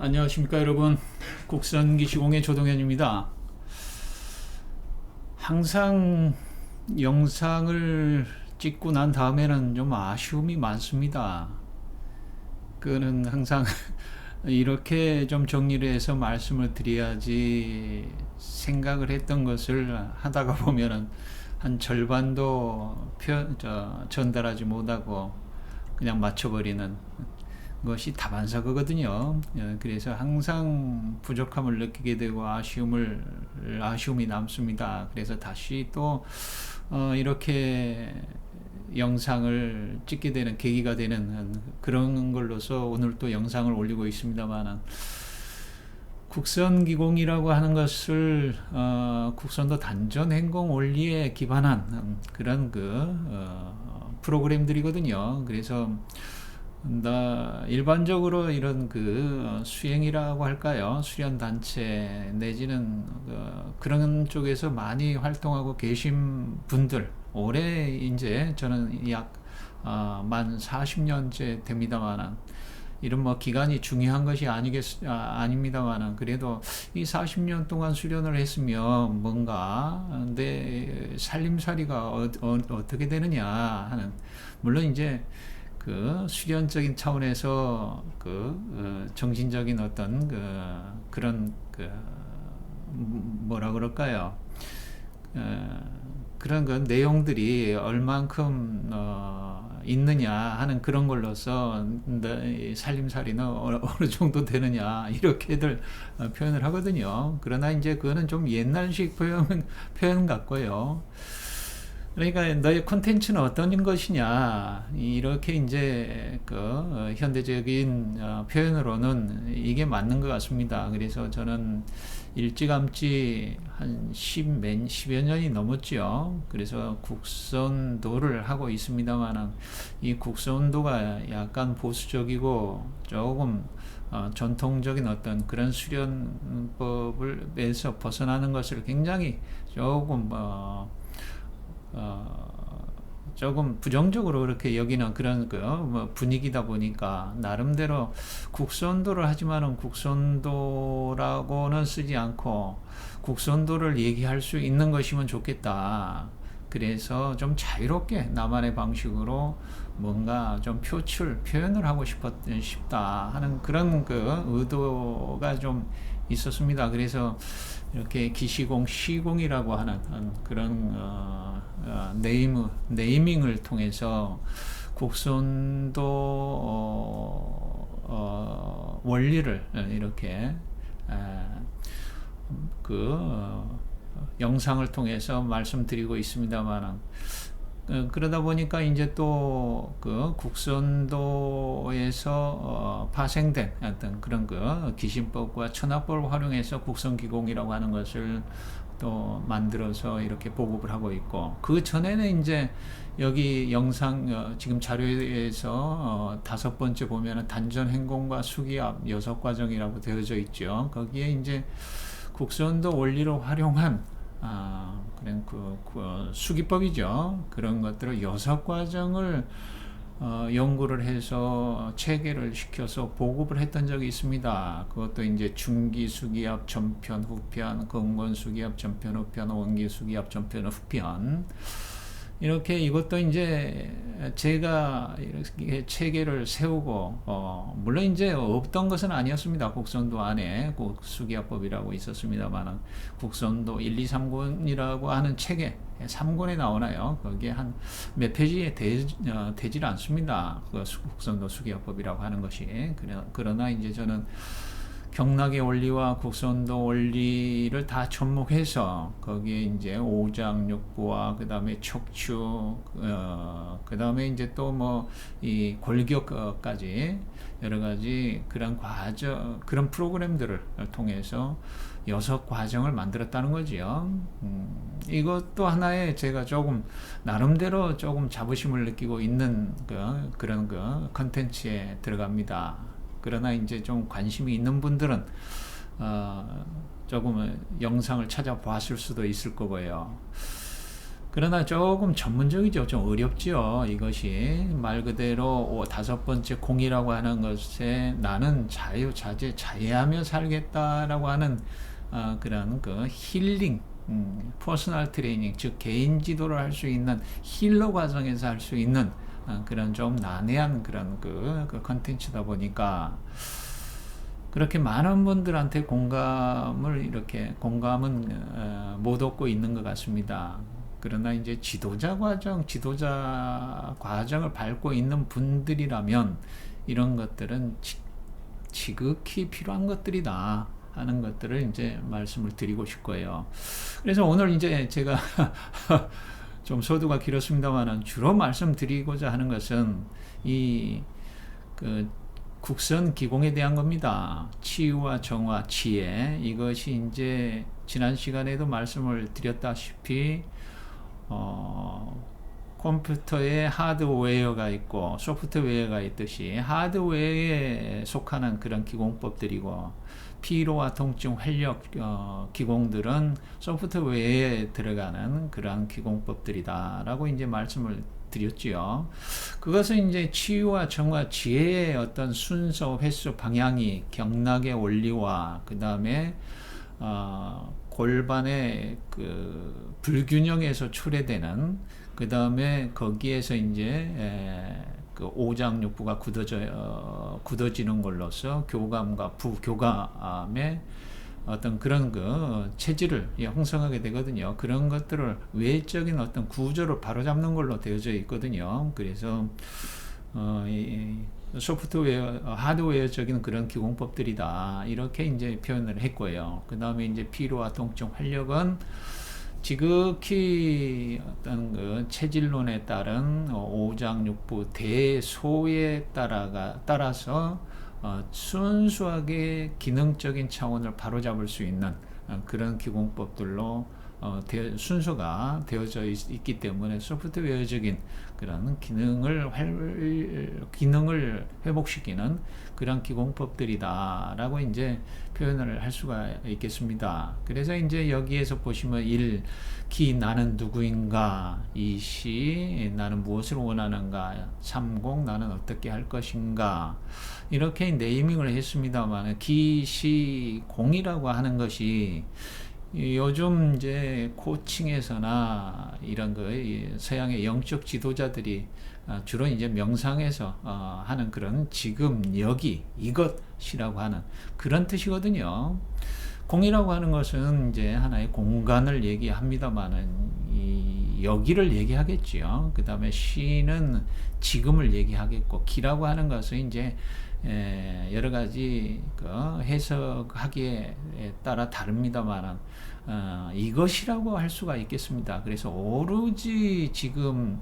안녕하십니까 여러분. 국선기시공의 조동현입니다. 항상 영상을 찍고 난 다음에는 좀 아쉬움이 많습니다. 그는 항상 이렇게 좀 정리를 해서 말씀을 드려야지 생각을 했던 것을 하다가 보면은 한 절반도 전달하지 못하고 그냥 맞춰버리는 것이 다반사거든요. 그래서 항상 부족함을 느끼게 되고 아쉬움이 남습니다. 그래서 다시 또 이렇게 영상을 찍게 되는 계기가 되는 그런 걸로서 오늘 또 영상을 올리고 있습니다만, 국선기공이라고 하는 것을 국선도 단전 행공 원리에 기반한 그런 프로그램들이거든요. 그래서 일반적으로 이런 수행이라고 할까요? 수련 단체 내지는 그런 쪽에서 많이 활동하고 계신 분들, 올해 이제 저는 약 만 40년째 됩니다만은, 이런 기간이 중요한 것이 아닙니다만은, 그래도 이 40년 동안 수련을 했으면 뭔가 내 살림살이가 어떻게 되느냐 하는, 물론 이제 수련적인 차원에서 정신적인 어떤 그런 뭐라 그럴까요? 그런 내용들이 얼만큼 있느냐 하는 그런 걸로서 살림살이는 어느 정도 되느냐 이렇게들 표현을 하거든요. 그러나 이제 그거는 좀 옛날식 표현 같고요. 그러니까 너의 콘텐츠는 어떤 것이냐, 이렇게 이제 현대적인 표현으로는 이게 맞는 것 같습니다. 그래서 저는 일찌감치 한 10여 년이 넘었죠. 그래서 국선도를 하고 있습니다만, 이 국선도가 약간 보수적이고 조금 전통적인 어떤 그런 수련법에서 벗어나는 것을 굉장히 조금 부정적으로 그렇게 여기는 그런 분위기다 보니까, 나름대로 국선도를 하지만은 국선도라고는 쓰지 않고 국선도를 얘기할 수 있는 것이면 좋겠다. 그래서 좀 자유롭게 나만의 방식으로 뭔가 좀 표현을 하고 싶다 하는 그런 의도가 좀 있었습니다. 그래서 이렇게 기시공, 시공이라고 하는 그런 네이밍을 통해서 국선도 원리를 이렇게 영상을 통해서 말씀드리고 있습니다만, 그러다 보니까 이제 또 국선도에서 파생된 어떤 그런 기신법과 천하법을 활용해서 국선기공이라고 하는 것을 또 만들어서 이렇게 보급을 하고 있고, 그 전에는 이제 여기 영상 지금 자료에서 5번째 보면은 단전 행공과 수기압 6과정이라고 되어져 있죠. 거기에 이제 국선도 원리를 활용한 그런 수기법이죠. 그런 것들을 6과정을 연구를 해서 체계를 시켜서 보급을 했던 적이 있습니다. 그것도 이제 중기 수기압 전편 후편, 근권 수기압 전편 후편, 원기 수기압 전편 후편, 이렇게 이것도 이제 제가 이렇게 체계를 세우고, 물론 이제 없던 것은 아니었습니다. 국선도 안에 수기압법이라고 있었습니다만, 국선도 1, 2, 3권이라고 하는 체계 3권에 나오나요? 거기에 한 몇 페이지에 되질 않습니다. 국선도 수기압법이라고 하는 것이. 그러나 이제 저는 경락의 원리와 국선도 원리를 다 접목해서 거기에 이제 오장육부와 그 다음에 척추, 그 다음에 이제 또 이 골격까지 여러 가지 그런 그런 프로그램들을 통해서 6과정을 만들었다는 거지요. 이것도 하나의 제가 조금 나름대로 조금 자부심을 느끼고 있는 그런 컨텐츠에 들어갑니다. 그러나 이제 좀 관심이 있는 분들은 조금 영상을 찾아봤을 수도 있을 거고요. 그러나 조금 전문적이죠. 좀 어렵죠. 이것이 말 그대로 다섯 번째 공이라고 하는 것에 나는 자유자재 자해하며 살겠다라고 하는 그런 그 힐링, 퍼스널 트레이닝, 즉 개인 지도를 할 수 있는 힐러 과정에서 할 수 있는 그런 좀 난해한 그런 그 컨텐츠다 보니까 그렇게 많은 분들한테 공감은 못 얻고 있는 것 같습니다. 그러나 이제 지도자 과정을 밟고 있는 분들이라면 이런 것들은 지극히 필요한 것들이다 하는 것들을 이제 말씀을 드리고 싶고요. 그래서 오늘 이제 제가 좀 소두가 길었습니다만은 주로 말씀드리고자 하는 것은 그 국선 기공에 대한 겁니다. 치유와 정화, 지혜, 이것이 이제 지난 시간에도 말씀을 드렸다시피 컴퓨터에 하드웨어가 있고 소프트웨어가 있듯이 하드웨어에 속하는 그런 기공법들이고 피로와 통증, 활력 기공들은 소프트웨어에 들어가는 그러한 기공법들이다라고 이제 말씀을 드렸지요. 그것은 이제 치유와 정화, 지혜의 어떤 순서, 횟수, 방향이 경락의 원리와 그 다음에 골반의 그 불균형에서 초래되는 그 다음에 거기에서 이제 그 오장육부가 굳어지는 걸로서 교감과 부교감의 어떤 그런 그 체질을 형성하게 되거든요. 그런 것들을 외적인 어떤 구조를 바로잡는 걸로 되어져 있거든요. 그래서 소프트웨어, 하드웨어적인 그런 기공법들이다. 이렇게 이제 표현을 했고요. 그 다음에 이제 피로와 통증, 활력은 지극히 어떤 그 체질론에 따른 오장육부 대소에 따라서 순수하게 기능적인 차원을 바로잡을 수 있는 그런 기공법들로 순서가 되어져 있기 때문에 소프트웨어적인 그런 기능을 회복시키는 그런 기공법들이다라고 이제 표현을 할 수가 있겠습니다. 그래서 이제 여기에서 보시면 1. 기 나는 누구인가, 2시 나는 무엇을 원하는가, 30 나는 어떻게 할 것인가, 이렇게 네이밍을 했습니다만 기, 공이라고 하는 것이 요즘 이제 코칭에서나 이런 서양의 영적 지도자들이 주로 이제 명상에서 하는 그런 지금 여기 이것이라고 하는 그런 뜻이거든요. 공이라고 하는 것은 이제 하나의 공간을 얘기합니다만은 이 여기를 얘기하겠지요. 그 다음에 시는 지금을 얘기하겠고, 기라고 하는 것은 이제 여러 가지 해석하기에 따라 다릅니다만은 이것이라고 할 수가 있겠습니다. 그래서 오로지 지금,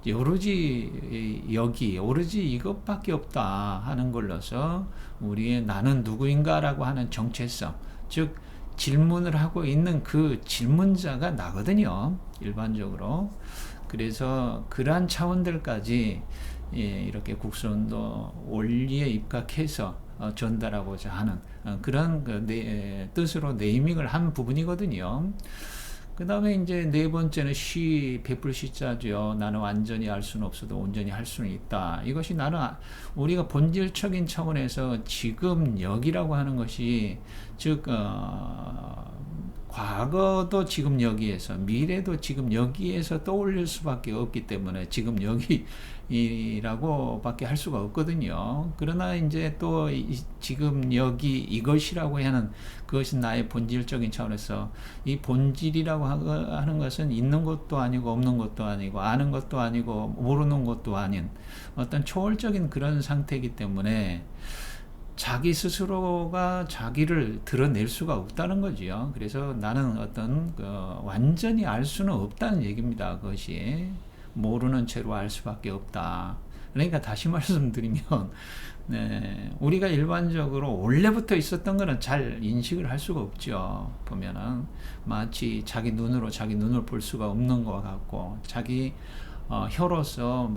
오로지 여기, 오로지 이것밖에 없다 하는 걸로서 우리의 나는 누구인가라고 하는 정체성, 즉 질문을 하고 있는 그 질문자가 나거든요, 일반적으로. 그래서 그러한 차원들까지 이렇게 국선도 원리에 입각해서 전달하고자 하는 그런 뜻으로 네이밍을 한 부분이거든요. 그 다음에 이제 네 번째는 베풀 시자죠. 나는 완전히 알 수는 없어도 온전히 할 수는 있다. 이것이 우리가 본질적인 차원에서 지금 여기라고 하는 것이, 즉 과거도 지금 여기에서, 미래도 지금 여기에서 떠올릴 수밖에 없기 때문에 지금 여기라고 밖에 할 수가 없거든요. 그러나 이제 또 지금 여기 이것이라고 하는 그것이 나의 본질적인 차원에서, 이 본질이라고 하는 것은 있는 것도 아니고 없는 것도 아니고 아는 것도 아니고 모르는 것도 아닌 어떤 초월적인 그런 상태이기 때문에 자기 스스로가 자기를 드러낼 수가 없다는 거지요. 그래서 나는 완전히 알 수는 없다는 얘기입니다. 그것이 모르는 채로 알 수밖에 없다. 그러니까 다시 말씀드리면, 우리가 일반적으로 원래부터 있었던 거는 잘 인식을 할 수가 없죠. 보면은 마치 자기 눈을 볼 수가 없는 것 같고, 자기 혀로서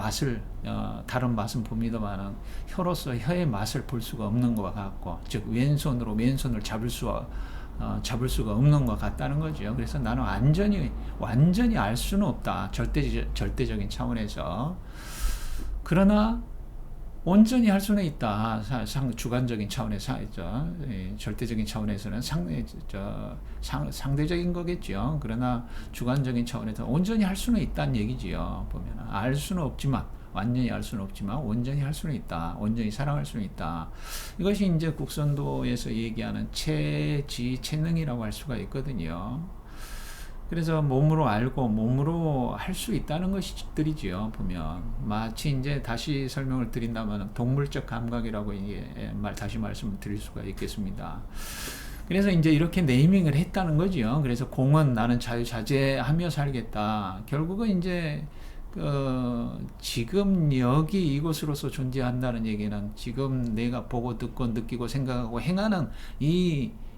다른 맛은 봅니다만 혀로서 혀의 맛을 볼 수가 없는 것 같고, 즉 왼손을 잡을 수가 잡을 수가 없는 것 같다는 거죠. 그래서 나는 완전히 알 수는 없다. 절대적인 차원에서. 그러나 온전히 할 수는 있다. 주관적인 차원에서, 절대적인 차원에서는 상대적인 거겠죠. 그러나 주관적인 차원에서 온전히 할 수는 있다는 얘기지요. 보면 알 수는 없지만, 완전히 알 수는 없지만 온전히 할 수는 있다. 온전히 사랑할 수는 있다. 이것이 이제 국선도에서 얘기하는 체능이라고 할 수가 있거든요. 그래서 몸으로 알고 몸으로 할 수 있다는 것들이지요. 보면 마치 이제 다시 설명을 드린다면 동물적 감각이라고 다시 말씀을 드릴 수가 있겠습니다. 그래서 이제 이렇게 네이밍을 했다는 거지요. 그래서 공은 나는 자유자재하며 살겠다. 결국은 이제 지금 여기 이곳으로서 존재한다는 얘기는 지금 내가 보고 듣고 느끼고 생각하고 행하는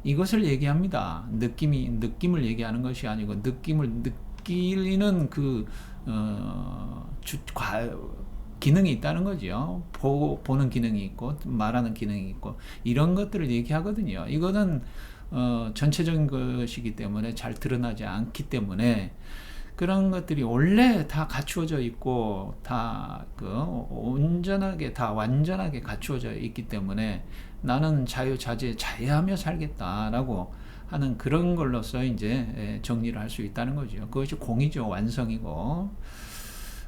이것을 얘기합니다. 느낌을 얘기하는 것이 아니고 느낌을 느끼는 기능이 있다는 거죠. 보는 기능이 있고 말하는 기능이 있고 이런 것들을 얘기하거든요. 이거는 전체적인 것이기 때문에 잘 드러나지 않기 때문에 그런 것들이 원래 다 갖추어져 있고 다 온전하게 다 완전하게 갖추어져 있기 때문에 나는 자유하며 살겠다라고 하는 그런 걸로서 이제 정리를 할 수 있다는 거죠. 그것이 공이죠. 완성이고.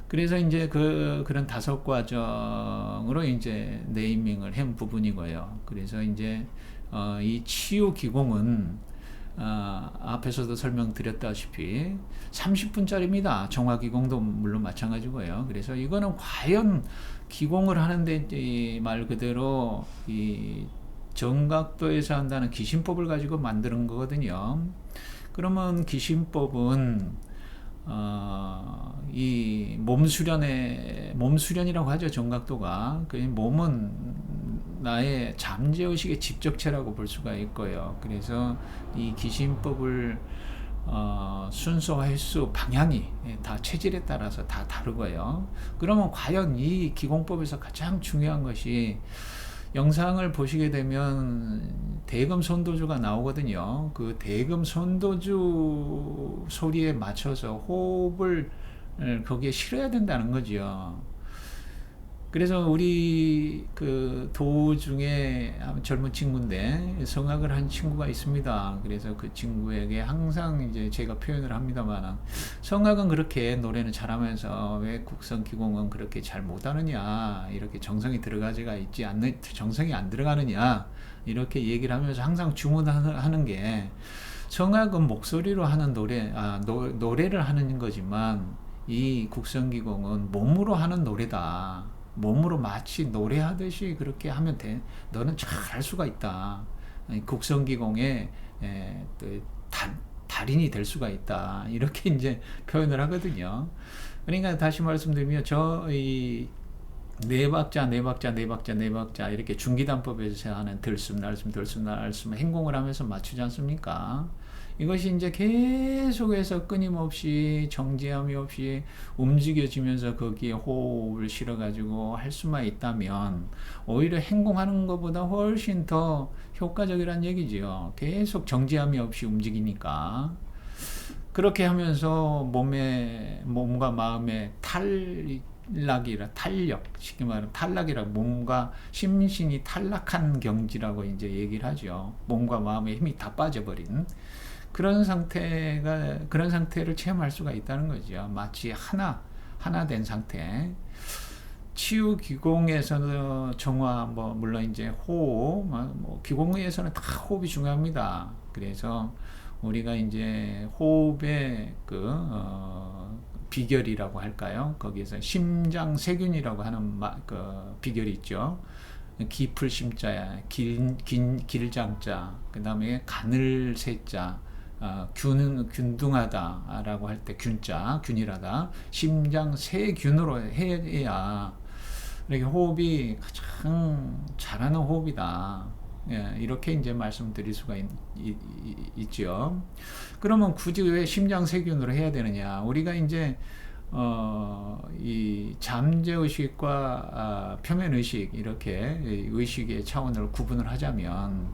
그래서 이제 그런 5과정으로 이제 네이밍을 한 부분이고요. 그래서 이제 이 치유 기공은 앞에서도 설명드렸다시피 30분짜리입니다. 정화기공도 물론 마찬가지고요. 그래서 이거는 과연 기공을 하는데 말 그대로 이 정각도에서 한다는 기신법을 가지고 만드는 거거든요. 그러면 기신법은 이 몸수련이라고 하죠. 정각도가. 그 몸은 나의 잠재의식의 집적체라고 볼 수가 있고요. 그래서 이 기신법을 순서, 횟수, 방향이 다 체질에 따라서 다 다르고요. 그러면 과연 이 기공법에서 가장 중요한 것이 영상을 보시게 되면 대금 손도주가 나오거든요. 그 대금 손도주 소리에 맞춰서 호흡을 거기에 실어야 된다는 거죠. 그래서 우리 도 중에 젊은 친구인데 성악을 한 친구가 있습니다. 그래서 그 친구에게 항상 이제 제가 표현을 합니다만 성악은 그렇게 노래는 잘하면서 왜 국성기공은 그렇게 잘 못하느냐, 이렇게 정성이 정성이 안 들어가느냐, 이렇게 얘기를 하면서 항상 주문하는 게, 성악은 목소리로 하는 노래를 하는 거지만 이 국성기공은 몸으로 하는 노래다. 몸으로 마치 노래하듯이 그렇게 하면 돼. 너는 잘 할 수가 있다. 국성기공의 달인이 될 수가 있다. 이렇게 이제 표현을 하거든요. 그러니까 다시 말씀드리면 이 네 박자 이렇게 중기단법에서 하는 들숨 날숨 행공을 하면서 맞추지 않습니까? 이것이 이제 계속해서 끊임없이 정지함이 없이 움직여지면서 거기에 호흡을 실어가지고 할 수만 있다면 오히려 행공하는 것보다 훨씬 더 효과적이란 얘기지요. 계속 정지함이 없이 움직이니까. 그렇게 하면서 몸과 마음의 쉽게 말하면 탈락이라, 몸과 심신이 탈락한 경지라고 이제 얘기를 하죠. 몸과 마음의 힘이 다 빠져버린 그런 상태를 체험할 수가 있다는 거죠. 마치 하나 된 상태. 치유 기공에서는 정화, 물론 이제 호흡, 기공에서는 다 호흡이 중요합니다. 그래서 우리가 이제 호흡의 비결이라고 할까요? 거기에서 심장세균이라고 하는 비결이 있죠. 깊을 심자야, 길장자, 그 다음에 가늘 세자, 균등하다라고 할 때 균일하다, 심장세균으로 해야 이렇게 호흡이 가장 잘하는 호흡이다. 이렇게 이제 말씀드릴 수가 있죠. 그러면 굳이 왜 심장세균으로 해야 되느냐? 우리가 이제 이 잠재의식과 표면의식, 이렇게 의식의 차원으로 구분을 하자면,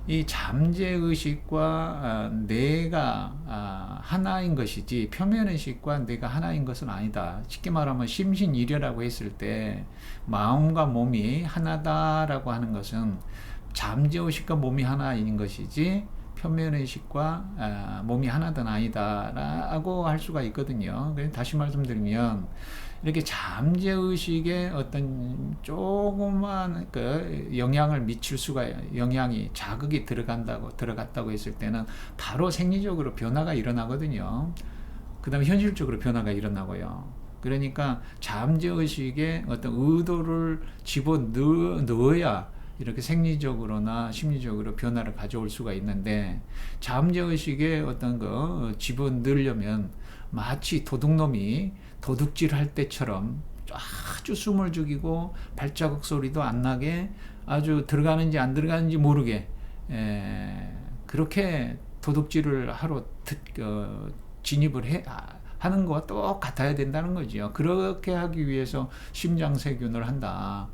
이 잠재의식과 내가 하나인 것이지 표면의식과 내가 하나인 것은 아니다. 쉽게 말하면 심신일여라고 했을 때 마음과 몸이 하나다라고 하는 것은 잠재의식과 몸이 하나인 것이지 표면의식과 몸이 하나는 아니다라고 할 수가 있거든요. 그래서 다시 말씀드리면 이렇게 잠재의식에 어떤 조그만 그 영향을 미칠 수가, 영향이 자극이 들어갔다고 했을 때는 바로 생리적으로 변화가 일어나거든요. 그 다음에 현실적으로 변화가 일어나고요. 그러니까 잠재의식에 어떤 의도를 집어넣어야 이렇게 생리적으로나 심리적으로 변화를 가져올 수가 있는데, 잠재의식에 어떤 거 집어넣으려면 마치 도둑놈이 도둑질 할 때처럼 아주 숨을 죽이고 발자국 소리도 안 나게 아주 들어가는지 안 들어가는지 모르게 그렇게 도둑질을 하러 진입을 하는 것과 똑같아야 된다는 거죠. 그렇게 하기 위해서 심장세균을 한다.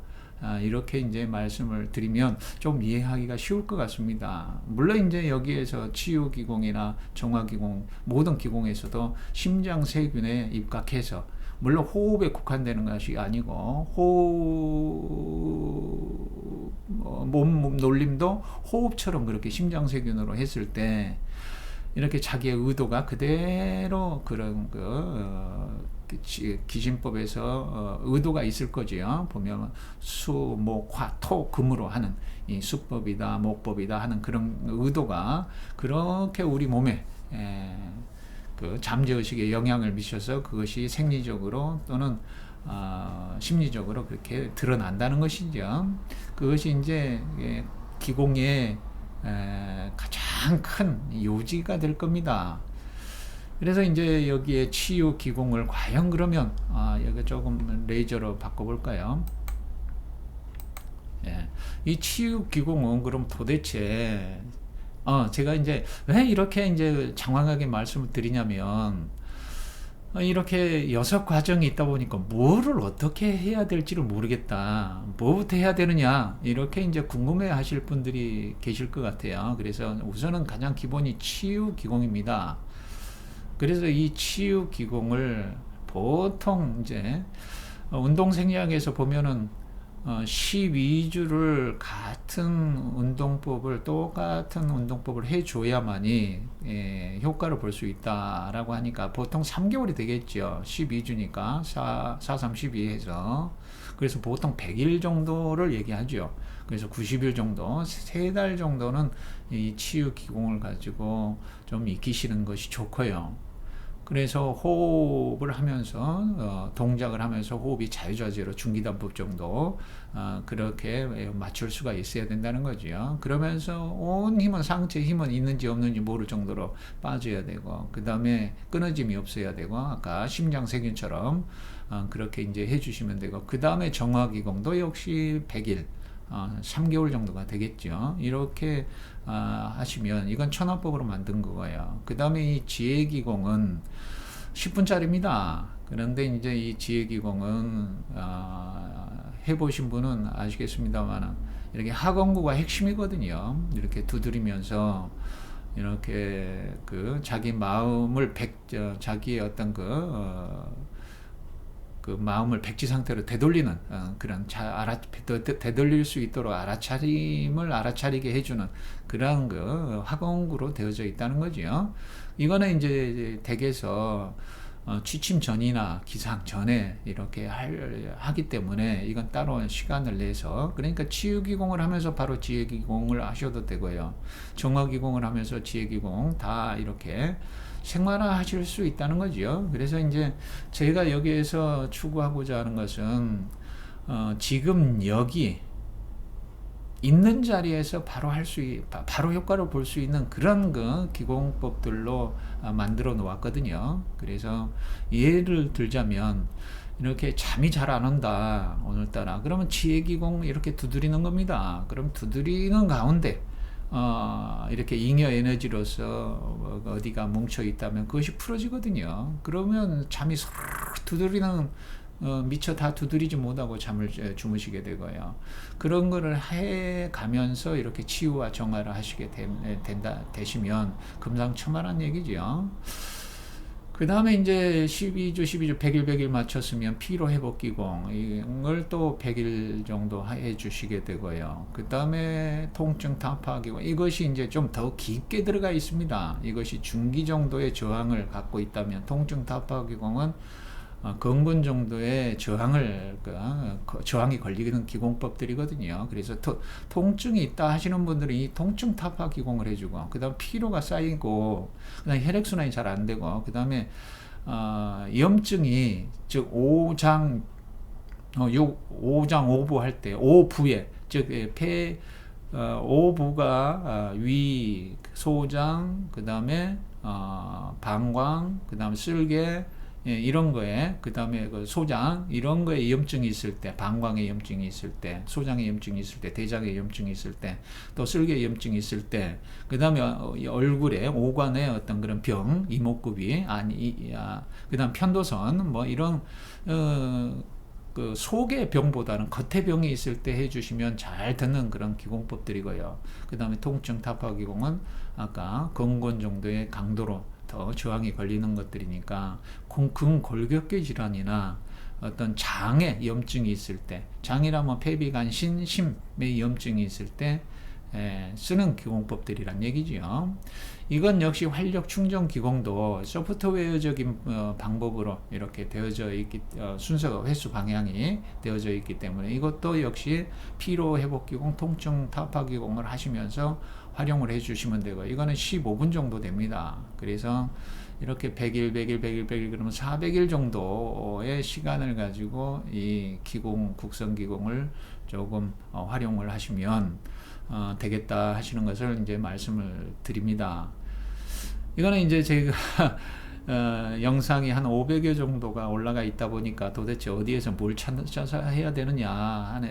이렇게 이제 말씀을 드리면 좀 이해하기가 쉬울 것 같습니다. 물론 이제 여기에서 치유기공이나 정화기공, 모든 기공에서도 심장세균에 입각해서, 물론 호흡에 국한되는 것이 아니고 몸 놀림도 호흡처럼 그렇게 심장세균으로 했을 때 이렇게 자기의 의도가 그대로 그런 기신법에서 의도가 있을 거지요. 보면 수, 목, 화, 토, 금으로 하는 이 수법이다, 목법이다 하는 그런 의도가 그렇게 우리 몸에 그 잠재의식에 영향을 미쳐서 그것이 생리적으로 또는 심리적으로 그렇게 드러난다는 것이죠. 그것이 이제 기공의 가장 큰 요지가 될 겁니다. 그래서 이제 여기에 치유 기공을 과연 그러면 여기 조금 레이저로 바꿔볼까요? 예. 이 치유 기공은 그럼 도대체 제가 이제 왜 이렇게 이제 장황하게 말씀을 드리냐면, 이렇게 6과정이 있다 보니까 뭐를 어떻게 해야 될지를 모르겠다. 뭐부터 해야 되느냐. 이렇게 이제 궁금해 하실 분들이 계실 것 같아요. 그래서 우선은 가장 기본이 치유 기공입니다. 그래서 이 치유 기공을 보통 이제 운동생리학에서 보면은 12주를 똑같은 운동법을 해줘야만이 효과를 볼 수 있다라고 하니까 보통 3개월이 되겠죠. 12주니까 4, 3, 12 해서. 그래서 보통 100일 정도를 얘기하죠. 그래서 90일 정도, 3달 정도는 이 치유 기공을 가지고 좀 익히시는 것이 좋고요. 그래서 호흡을 하면서 동작을 하면서 호흡이 자유자재로 중기단법 정도 그렇게 맞출 수가 있어야 된다는 거죠. 그러면서 온 힘은, 상체 힘은 있는지 없는지 모를 정도로 빠져야 되고, 그 다음에 끊어짐이 없어야 되고, 아까 심장세균처럼 그렇게 이제 해주시면 되고, 그 다음에 정화기공도 역시 100일 3개월 정도가 되겠죠. 이렇게 하시면 이건 천화법으로 만든 거고요. 그 다음에 이 지혜기공은 10분짜리입니다. 그런데 이제 이 지혜기공은 해보신 분은 아시겠습니다만 이렇게 하건구가 핵심이거든요. 이렇게 두드리면서 이렇게 그 자기 마음을 자기의 어떤 그 마음을 백지 상태로 되돌리는 그런 되돌릴 수 있도록 알아차리게 해주는 그런 화공구로 되어져 있다는 거죠. 이거는 이제 댁에서 취침 전이나 기상 전에 이렇게 하기 때문에 이건 따로 시간을 내서, 그러니까 치유기공을 하면서 바로 지혜기공을 하셔도 되고요. 정화기공을 하면서 지혜기공 다 이렇게 생활화 하실 수 있다는 거죠. 그래서 이제 제가 여기에서 추구하고자 하는 것은 지금 여기 있는 자리에서 바로 효과를 볼 수 있는 그런 기공법들로 만들어 놓았거든요. 그래서 예를 들자면 이렇게 잠이 잘 안 온다 오늘따라, 그러면 지혜기공 이렇게 두드리는 겁니다. 그럼 두드리는 가운데 이렇게 잉여 에너지로서 어디가 뭉쳐 있다면 그것이 풀어지거든요. 그러면 잠이 서르르 두드리는 미처 다 두드리지 못하고 잠을 주무시게 되고요. 그런 거를 해 가면서 이렇게 치유와 정화를 하시게 되시면 금상첨화란 얘기죠. 그 다음에 이제 12주 100일 맞췄으면 피로회복기공 이걸 또 100일 정도 해 주시게 되고요. 그 다음에 통증 타파기공 이것이 이제 좀 더 깊게 들어가 있습니다. 이것이 중기 정도의 저항을 갖고 있다면 통증 타파기공은 근본 정도의 저항이 걸리는 기공법들이거든요. 그래서 통증이 있다 하시는 분들은 이 통증 타파 기공을 해주고, 그 다음 피로가 쌓이고, 그 다음 혈액순환이 잘 안 되고, 그 다음에 염증이, 즉, 오장 오부 할 때, 오부에, 즉, 오부가 위, 소장, 그 다음에 방광, 그 다음에 쓸개, 이런 거에, 그 다음에 그 소장, 이런 거에 염증이 있을 때, 방광에 염증이 있을 때, 소장에 염증이 있을 때, 대장에 염증이 있을 때, 또 쓸개에 염증이 있을 때, 그 다음에 얼굴에, 오관에 어떤 그런 병, 이목구비, 그 다음 편도선, 뭐 이런, 그 속의 병보다는 겉의 병이 있을 때 해주시면 잘 듣는 그런 기공법들이고요. 그 다음에 통증 타파 기공은 아까 근권 정도의 강도로 더 저항이 걸리는 것들이니까 근골격계 질환이나 어떤 장에 염증이 있을 때, 장이라면 폐비간신, 심의 염증이 있을 때 쓰는 기공법들이란 얘기죠. 이건 역시 활력 충전 기공도 소프트웨어적인 방법으로 이렇게 되어져 있기, 순서가 횟수 방향이 되어져 있기 때문에 이것도 역시 피로 회복 기공, 통증 타파 기공을 하시면서 활용을 해 주시면 되고, 이거는 15분 정도 됩니다. 그래서 이렇게 100일 그러면 400일 정도의 시간을 가지고 이 기공, 국선 기공을 조금 활용을 하시면 되겠다 하시는 것을 이제 말씀을 드립니다. 이거는 이제 제가 영상이 한 500여 정도가 올라가 있다 보니까 도대체 어디에서 뭘 찾아서 해야 되느냐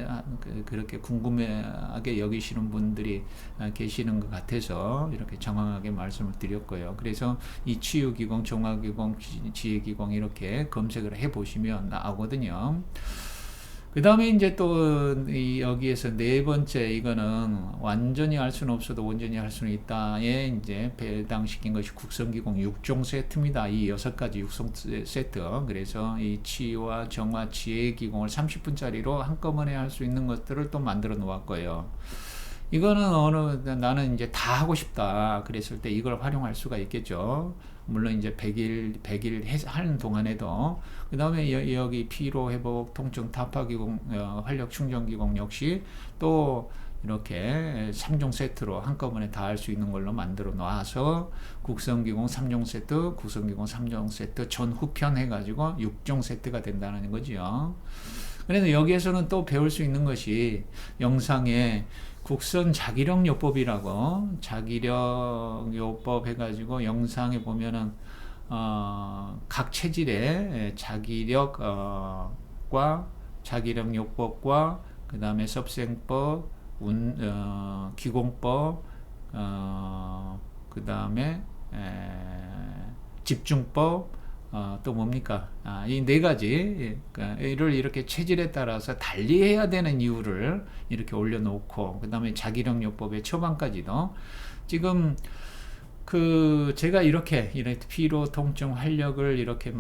그렇게 궁금하게 여기시는 분들이 계시는 것 같아서 이렇게 정확하게 말씀을 드렸고요. 그래서 이 치유기공, 정화기공, 지혜기공 이렇게 검색을 해 보시면 나오거든요. 그 다음에 이제 또 여기에서 네 번째, 이거는 완전히 할 수는 없어도 온전히 할 수는 있다에 이제 배당시킨 것이 국성기공 6종 세트입니다. 이 6가지 육성 세트. 그래서 이 치유와 정화, 지혜기공을 30분짜리로 한꺼번에 할 수 있는 것들을 또 만들어 놓았고요. 이거는 나는 이제 다 하고 싶다 그랬을 때 이걸 활용할 수가 있겠죠. 물론 이제 100일 하는 동안에도, 그 다음에 여기 피로 회복, 통증 타파 기공, 활력 충전 기공 역시 또 이렇게 3종 세트로 한꺼번에 다 할 수 있는 걸로 만들어 놔서 국성기공 3종 세트, 국성기공 3종 세트 전후편 해가지고 6종 세트가 된다는 거죠. 그래서 여기에서는 또 배울 수 있는 것이 영상에 국선 자기력 요법이라고, 자기력 요법 해가지고 영상에 보면은 각 체질의 자기력과 자기력 요법과 그 다음에 섭생법, 기공법, 그 다음에 집중법, 또 뭡니까? 이 네 가지를 이렇게 체질에 따라서 달리해야 되는 이유를 이렇게 올려놓고, 그 다음에 자기력 요법의 처방까지도 지금 제가 이렇게 피로, 통증, 활력을 이렇게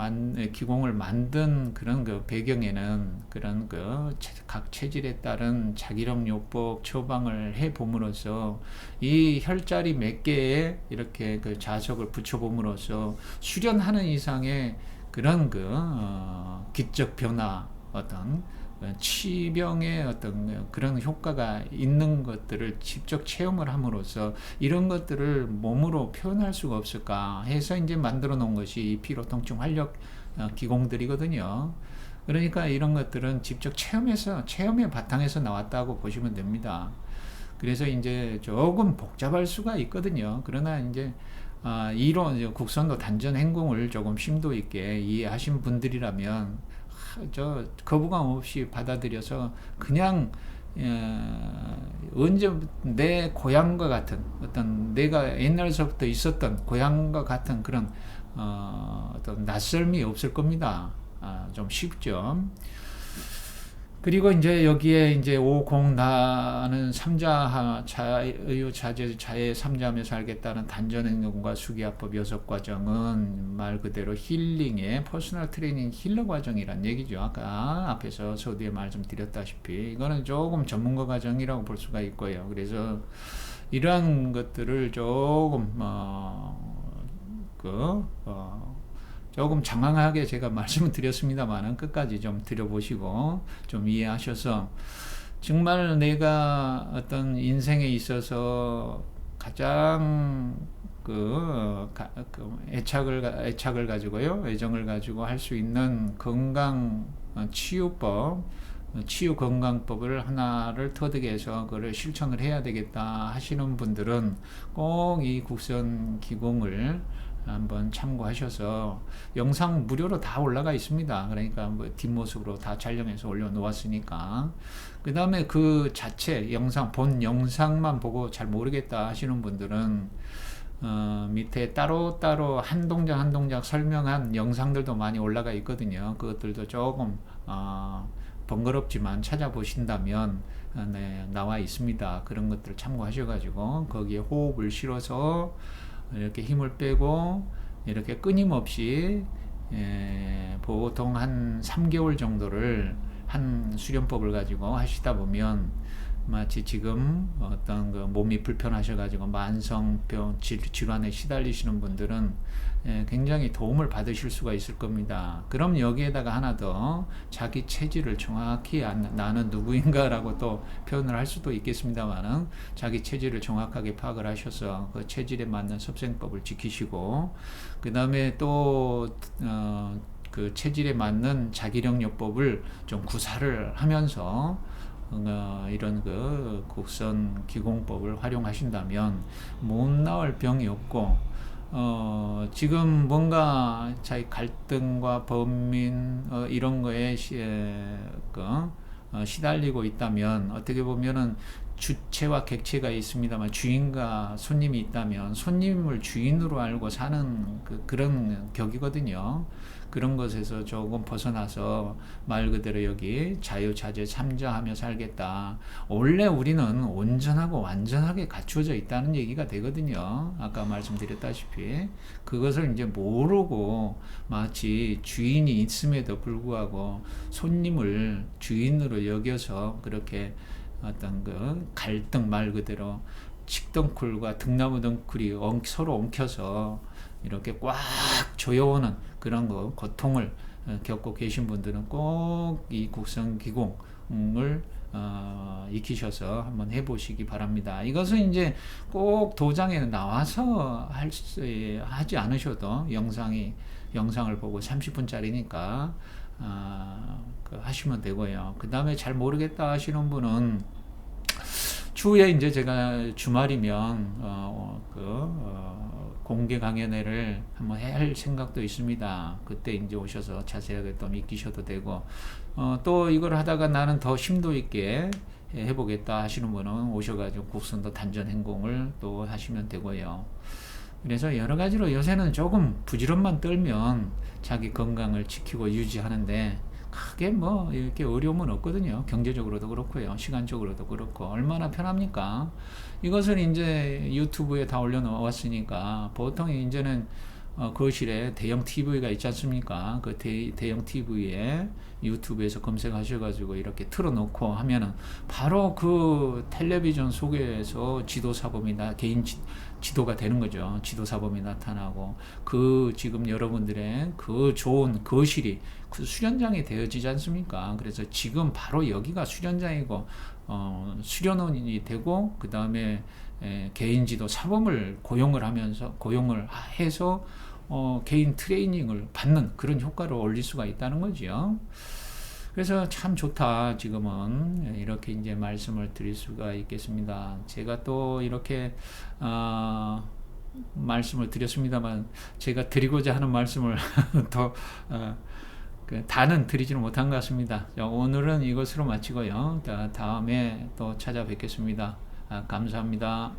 기공을 만든 그런 그 배경에는 그런 각 체질에 따른 자기력 요법 처방을 해 봄으로써 이 혈자리 몇 개에 이렇게 그 자석을 붙여 봄으로써 수련하는 이상의 그런 기적 변화, 어떤 치병의 어떤 그런 효과가 있는 것들을 직접 체험을 함으로써 이런 것들을 몸으로 표현할 수가 없을까 해서 이제 만들어 놓은 것이 피로, 통증, 활력 기공들이거든요. 그러니까 이런 것들은 직접 체험의 바탕에서 나왔다고 보시면 됩니다. 그래서 이제 조금 복잡할 수가 있거든요. 그러나 이제 이론, 국선도 단전 행공을 조금 심도 있게 이해하신 분들이라면 거부감 없이 받아들여서 그냥 언제 내 고향과 같은 어떤 내가 옛날서부터 있었던 고향과 같은 그런 어떤 낯설미 없을 겁니다. 좀 쉽죠. 그리고 이제 여기에 이제 50 나는 삼자 자유자재 자의 삼자하며 살겠다는 단전행동과 수기화법 6과정은 말 그대로 힐링의 퍼스널 트레이닝 힐러 과정이란 얘기죠. 아까 앞에서 서두에 말씀드렸다시피 이거는 조금 전문가 과정이라고 볼 수가 있고요. 그래서 이러한 것들을 조금 조금 장황하게 제가 말씀을 드렸습니다만 끝까지 좀 들어보시고 좀 이해하셔서 정말 내가 어떤 인생에 있어서 가장 애착을 가지고요, 애정을 가지고 할 수 있는 건강 치유법, 치유 건강법을 하나를 터득해서 그걸 실천을 해야 되겠다 하시는 분들은 꼭 이 국선 기공을 한번 참고하셔서 영상 무료로 다 올라가 있습니다. 그러니까 뭐 뒷모습으로 다 촬영해서 올려놓았으니까 그 다음에 그 자체 영상 본 영상만 보고 잘 모르겠다 하시는 분들은 밑에 따로따로 한 동작 한 동작 설명한 영상들도 많이 올라가 있거든요. 그것들도 조금 번거롭지만 찾아보신다면 나와 있습니다. 그런 것들 참고하셔가지고 거기에 호흡을 실어서 이렇게 힘을 빼고 이렇게 끊임없이 보통 한 3개월 정도를 한 수련법을 가지고 하시다 보면 마치 지금 어떤 몸이 불편하셔가지고 만성병 질환에 시달리시는 분들은 굉장히 도움을 받으실 수가 있을 겁니다. 그럼 여기에다가 하나 더 자기 체질을 정확히 나는 누구인가라고 또 표현을 할 수도 있겠습니다만은 자기 체질을 정확하게 파악을 하셔서 그 체질에 맞는 섭생법을 지키시고 그 다음에 또 그 체질에 맞는 자기력요법을 좀 구사를 하면서 이런 국선 기공법을 활용하신다면 못 나을 병이 없고 지금 뭔가 자기 갈등과 범민 이런 거에 시달리고 있다면 어떻게 보면은 주체와 객체가 있습니다만 주인과 손님이 있다면 손님을 주인으로 알고 사는 그런 격이거든요. 그런 것에서 조금 벗어나서 말 그대로 여기 자유자재 삼자하며 살겠다. 원래 우리는 온전하고 완전하게 갖추어져 있다는 얘기가 되거든요. 아까 말씀드렸다시피 그것을 이제 모르고 마치 주인이 있음에도 불구하고 손님을 주인으로 여겨서 그렇게 어떤 갈등 말 그대로 칡덩쿨과 등나무 덩쿨이 서로 엉켜서 이렇게 꽉 조여오는 그런 고통을 겪고 계신 분들은 꼭 이 국선 기공을 익히셔서 한번 해보시기 바랍니다. 이것은 이제 꼭 도장에 나와서 하지 않으셔도 영상을 보고 30분짜리니까 하시면 되고요. 그 다음에 잘 모르겠다 하시는 분은 추후에 이제 제가 주말이면 공개 강연회를 한번 할 생각도 있습니다. 그때 이제 오셔서 자세하게 또 익히셔도 되고 또 이걸 하다가 나는 더 심도 있게 해보겠다 하시는 분은 오셔가지고 국선도 단전 행공을 또 하시면 되고요. 그래서 여러 가지로 요새는 조금 부지런만 떨면 자기 건강을 지키고 유지하는데 크게 뭐 이렇게 어려움은 없거든요. 경제적으로도 그렇고요. 시간적으로도 그렇고 얼마나 편합니까? 이것을 이제 유튜브에 다 올려놓았으니까 보통 이제는 거실에 대형 TV가 있지 않습니까? 그 대형 TV에 유튜브에서 검색하셔가지고 이렇게 틀어놓고 하면은 바로 그 텔레비전 속에서 지도사범이나 개인 지도가 되는 거죠. 지도사범이 나타나고 그 지금 여러분들의 그 좋은 거실이 그 수련장이 되어지지 않습니까? 그래서 지금 바로 여기가 수련장이고 수련원이 되고 그 다음에 개인 지도 사범을 고용을 해서 개인 트레이닝을 받는 그런 효과를 올릴 수가 있다는 거죠. 그래서 참 좋다. 지금은 이렇게 이제 말씀을 드릴 수가 있겠습니다. 제가 또 이렇게 말씀을 드렸습니다만 제가 드리고자 하는 말씀을 더 다는 드리지는 못한 것 같습니다. 오늘은 이것으로 마치고요. 다음에 또 찾아뵙겠습니다. 감사합니다.